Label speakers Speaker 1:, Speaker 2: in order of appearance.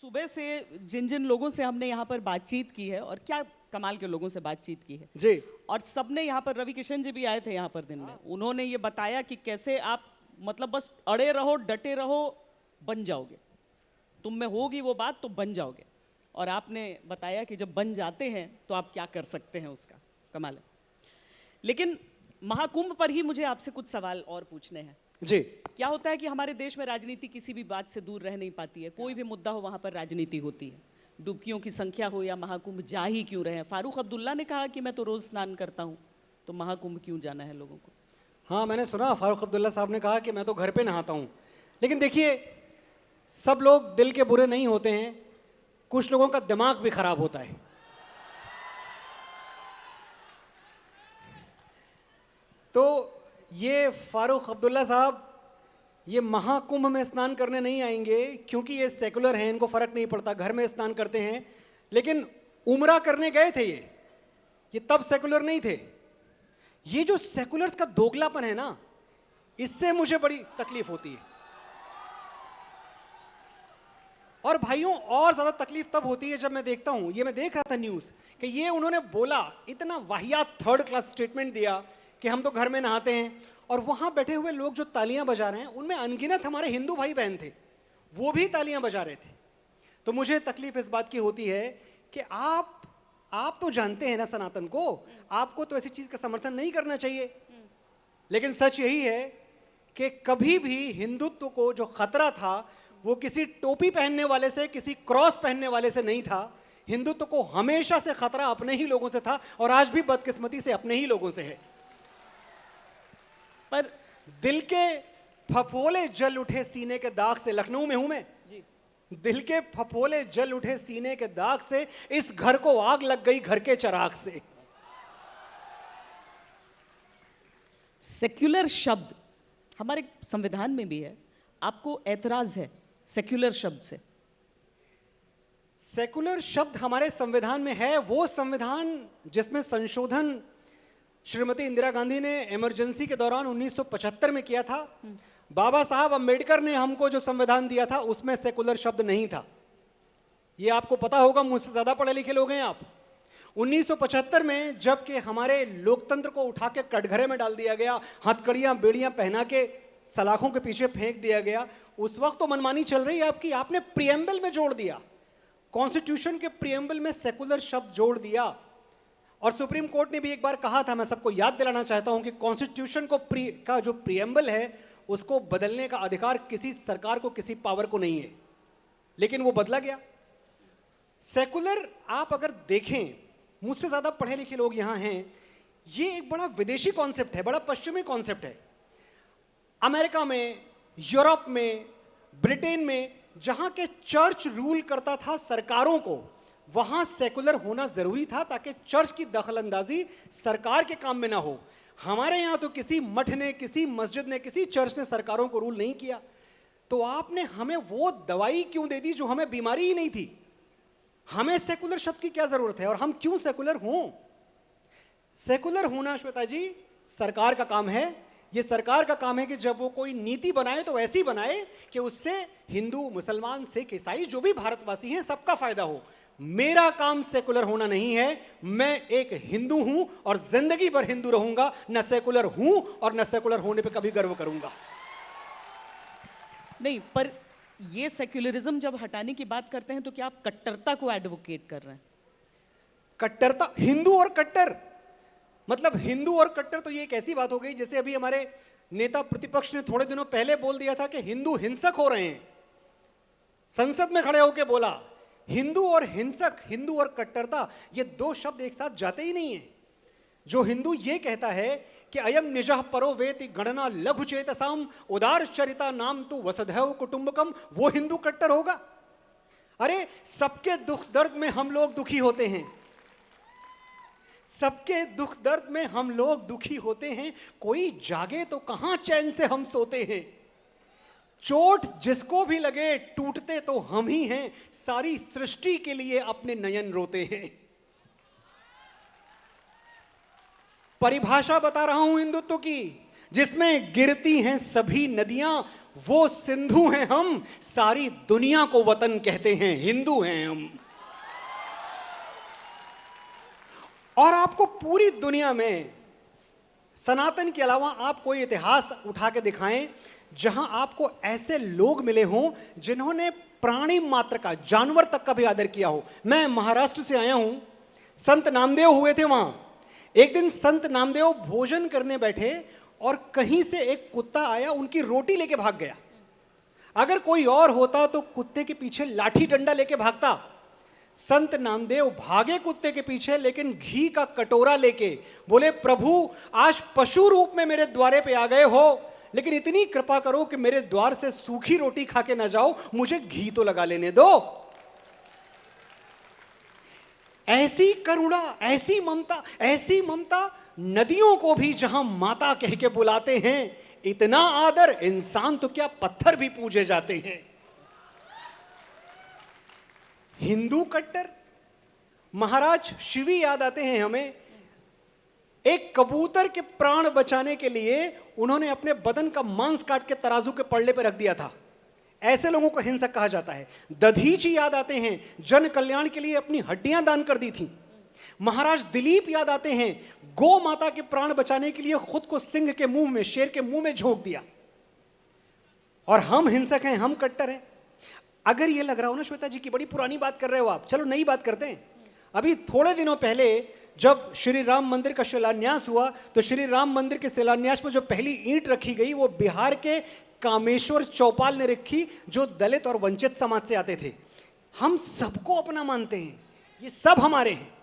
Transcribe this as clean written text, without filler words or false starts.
Speaker 1: सुबह से जिन जिन लोगों से हमने यहाँ पर बातचीत की है और क्या कमाल के लोगों से बातचीत की है
Speaker 2: जी।
Speaker 1: और सबने यहाँ पर रवि किशन जी भी आए थे यहाँ पर दिन में, उन्होंने ये बताया कि कैसे आप मतलब बस अड़े रहो डटे रहो बन जाओगे, तुम में होगी वो बात तो बन जाओगे। और आपने बताया कि जब बन जाते हैं तो आप क्या कर सकते हैं, उसका कमाल है। लेकिन महाकुंभ पर ही मुझे आपसे कुछ सवाल और पूछने हैं।
Speaker 2: जी।
Speaker 1: क्या होता है कि हमारे देश में राजनीति किसी भी बात से दूर रह नहीं पाती है, कोई भी मुद्दा हो वहाँ पर राजनीति होती है, डुबकियों की संख्या हो या महाकुंभ जा ही क्यों रहे हैं। फारूक अब्दुल्ला ने कहा कि मैं तो रोज़ स्नान करता हूँ, तो महाकुंभ क्यों जाना है लोगों को।
Speaker 2: हाँ, मैंने सुना फारूक अब्दुल्ला साहब ने कहा कि मैं तो घर पे नहाता हूँ। लेकिन देखिए, सब लोग दिल के बुरे नहीं होते हैं, कुछ लोगों का दिमाग भी खराब होता है। तो ये फारूक अब्दुल्ला साहब ये महाकुंभ में स्नान करने नहीं आएंगे, क्योंकि ये सेकुलर हैं, इनको फर्क नहीं पड़ता, घर में स्नान करते हैं। लेकिन उम्रा करने गए थे ये तब सेकुलर नहीं थे। ये जो सेकुलर्स का दोगलापन है ना, इससे मुझे बड़ी तकलीफ होती है। और भाइयों, और ज्यादा तकलीफ तब होती है जब मैं देखता हूं, ये मैं देख रहा था न्यूज कि ये उन्होंने बोला, इतना वाहियात थर्ड क्लास स्टेटमेंट दिया कि हम तो घर में नहाते हैं, और वहां बैठे हुए लोग जो तालियां बजा रहे हैं उनमें अनगिनत हमारे हिंदू भाई बहन थे, वो भी तालियां बजा रहे थे। तो मुझे तकलीफ इस बात की होती है कि आप तो जानते हैं ना सनातन को, आपको तो ऐसी चीज का समर्थन नहीं करना चाहिए। लेकिन सच यही है कि कभी भी हिंदुत्व को जो खतरा था वो किसी टोपी पहनने वाले से, किसी क्रॉस पहनने वाले से नहीं था। हिंदुत्व को हमेशा से खतरा अपने ही लोगों से था, और आज भी बदकिस्मती से अपने ही लोगों से है।
Speaker 1: पर
Speaker 2: दिल के फफोले जल उठे सीने के दाग से, लखनऊ में हूं मैं
Speaker 1: जी,
Speaker 2: दिल के फफोले जल उठे सीने के दाग से, इस घर को आग लग गई घर के चिराग से।
Speaker 1: सेक्युलर शब्द हमारे संविधान में भी है, आपको ऐतराज है सेक्युलर शब्द से?
Speaker 2: सेकुलर शब्द हमारे संविधान में है, वो संविधान जिसमें संशोधन श्रीमती इंदिरा गांधी ने इमरजेंसी के दौरान 1975 में किया था। बाबा साहब अंबेडकर ने हमको जो संविधान दिया था उसमें सेकुलर शब्द नहीं था। ये आपको पता होगा, मुझसे ज्यादा पढ़े लिखे लोग हैं आप। 1975 में जबकि हमारे लोकतंत्र को उठा के कटघरे में डाल दिया गया, हथकड़ियां बेड़ियां पहना के सलाखों के पीछे फेंक दिया गया, उस वक्त तो मनमानी चल रही है आपकी। आपने प्रियम्बल में जोड़ दिया, कॉन्स्टिट्यूशन के प्रियम्बल में सेकुलर शब्द जोड़ दिया। और सुप्रीम कोर्ट ने भी एक बार कहा था, मैं सबको याद दिलाना चाहता हूं, कि कॉन्स्टिट्यूशन का जो प्रियम्बल है उसको बदलने का अधिकार किसी सरकार को, किसी पावर को नहीं है। लेकिन वो बदला गया। सेकुलर आप अगर देखें, मुझसे ज्यादा पढ़े लिखे लोग यहां हैं, ये एक बड़ा विदेशी कॉन्सेप्ट है, बड़ा पश्चिमी कॉन्सेप्ट है। अमेरिका में, यूरोप में, ब्रिटेन में, जहां के चर्च रूल करता था सरकारों को, वहां सेकुलर होना जरूरी था ताकि चर्च की दखलंदाजी सरकार के काम में ना हो। हमारे यहां तो किसी मठ ने, किसी मस्जिद ने, किसी चर्च ने सरकारों को रूल नहीं किया। तो आपने हमें वो दवाई क्यों दे दी जो हमें बीमारी ही नहीं थी? हमें सेकुलर शब्द की क्या जरूरत है, और हम क्यों सेकुलर हों? सेकुलर होना श्वेता जी सरकार का काम है। ये सरकार का काम है कि जब वो कोई नीति बनाए तो ऐसी बनाए कि उससे हिंदू, मुसलमान, सिख, ईसाई जो भी भारतवासी हैं सबका फायदा हो। मेरा काम सेकुलर होना नहीं है। मैं एक हिंदू हूं और जिंदगी भर हिंदू रहूंगा, न सेकुलर हूं और न सेकुलर होने पे कभी गर्व करूंगा।
Speaker 1: नहीं, पर ये सेक्युलरिज्म जब हटाने की बात करते हैं तो क्या आप कट्टरता को एडवोकेट कर रहे हैं?
Speaker 2: कट्टरता, हिंदू और कट्टर, मतलब हिंदू और कट्टर तो ये एक ऐसी बात हो गई जैसे अभी हमारे नेता प्रतिपक्ष ने थोड़े दिनों पहले बोल दिया था कि हिंदू हिंसक हो रहे हैं। संसद में खड़े होकर बोला, हिंदू और हिंसक, हिंदू और कट्टरता, ये दो शब्द एक साथ जाते ही नहीं है। जो हिंदू ये कहता है कि अयम निजः परो वेति गणना लघु चेतसाम उदार चरिता नाम तु वसुधैव कुटुंबकम, वो हिंदू कट्टर होगा? अरे सबके दुख दर्द में हम लोग दुखी होते हैं, सबके दुख दर्द में हम लोग दुखी होते हैं। कोई जागे तो कहां चैन से हम सोते हैं। चोट जिसको भी लगे टूटते तो हम ही हैं, सारी सृष्टि के लिए अपने नयन रोते हैं। परिभाषा बता रहा हूं हिंदुत्व की, जिसमें गिरती हैं सभी नदियां, वो सिंधु हैं हम, सारी दुनिया को वतन कहते हैं, हिंदू हैं हम। और आपको पूरी दुनिया में सनातन के अलावा आप कोई इतिहास उठा के दिखाएं जहां आपको ऐसे लोग मिले हों जिन्होंने प्राणी मात्र का, जानवर तक का भी आदर किया हो। मैं महाराष्ट्र से आया हूं, संत नामदेव हुए थे वहां। एक दिन संत नामदेव भोजन करने बैठे और कहीं से एक कुत्ता आया, उनकी रोटी लेके भाग गया। अगर कोई और होता तो कुत्ते के पीछे लाठी डंडा लेके भागता। संत नामदेव भागे कुत्ते के पीछे, लेकिन घी का कटोरा लेके बोले, प्रभु आज पशु रूप में मेरे द्वारे पे आ गए हो, लेकिन इतनी कृपा करो कि मेरे द्वार से सूखी रोटी खा के ना जाओ, मुझे घी तो लगा लेने दो। ऐसी करुणा, ऐसी ममता नदियों को भी जहां माता कह के बुलाते हैं, इतना आदर, इंसान तो क्या पत्थर भी पूजे जाते हैं। हिंदू कट्टर महाराज शिवी याद आते हैं हमें। एक कबूतर के प्राण बचाने के लिए उन्होंने अपने बदन का मांस काट के तराजू के पल्ले पर रख दिया था। ऐसे लोगों को हिंसक कहा जाता है। दधीची याद आते हैं, जन कल्याण के लिए अपनी हड्डियां दान कर दी थी। महाराज दिलीप याद आते हैं, गौ माता के प्राण बचाने के लिए खुद को सिंह के मुंह में, शेर के मुंह में झोंक दिया। और हम हिंसक हैं, हम कट्टर हैं। अगर ये लग रहा हो ना श्वेता जी की बड़ी पुरानी बात कर रहे हो आप, चलो नई बात करते हैं। अभी थोड़े दिनों पहले जब श्री राम मंदिर का शिलान्यास हुआ, तो श्री राम मंदिर के शिलान्यास में जो पहली ईंट रखी गई वो बिहार के कामेश्वर चौपाल ने रखी, जो दलित और वंचित समाज से आते थे। हम सबको अपना मानते हैं, ये सब हमारे हैं।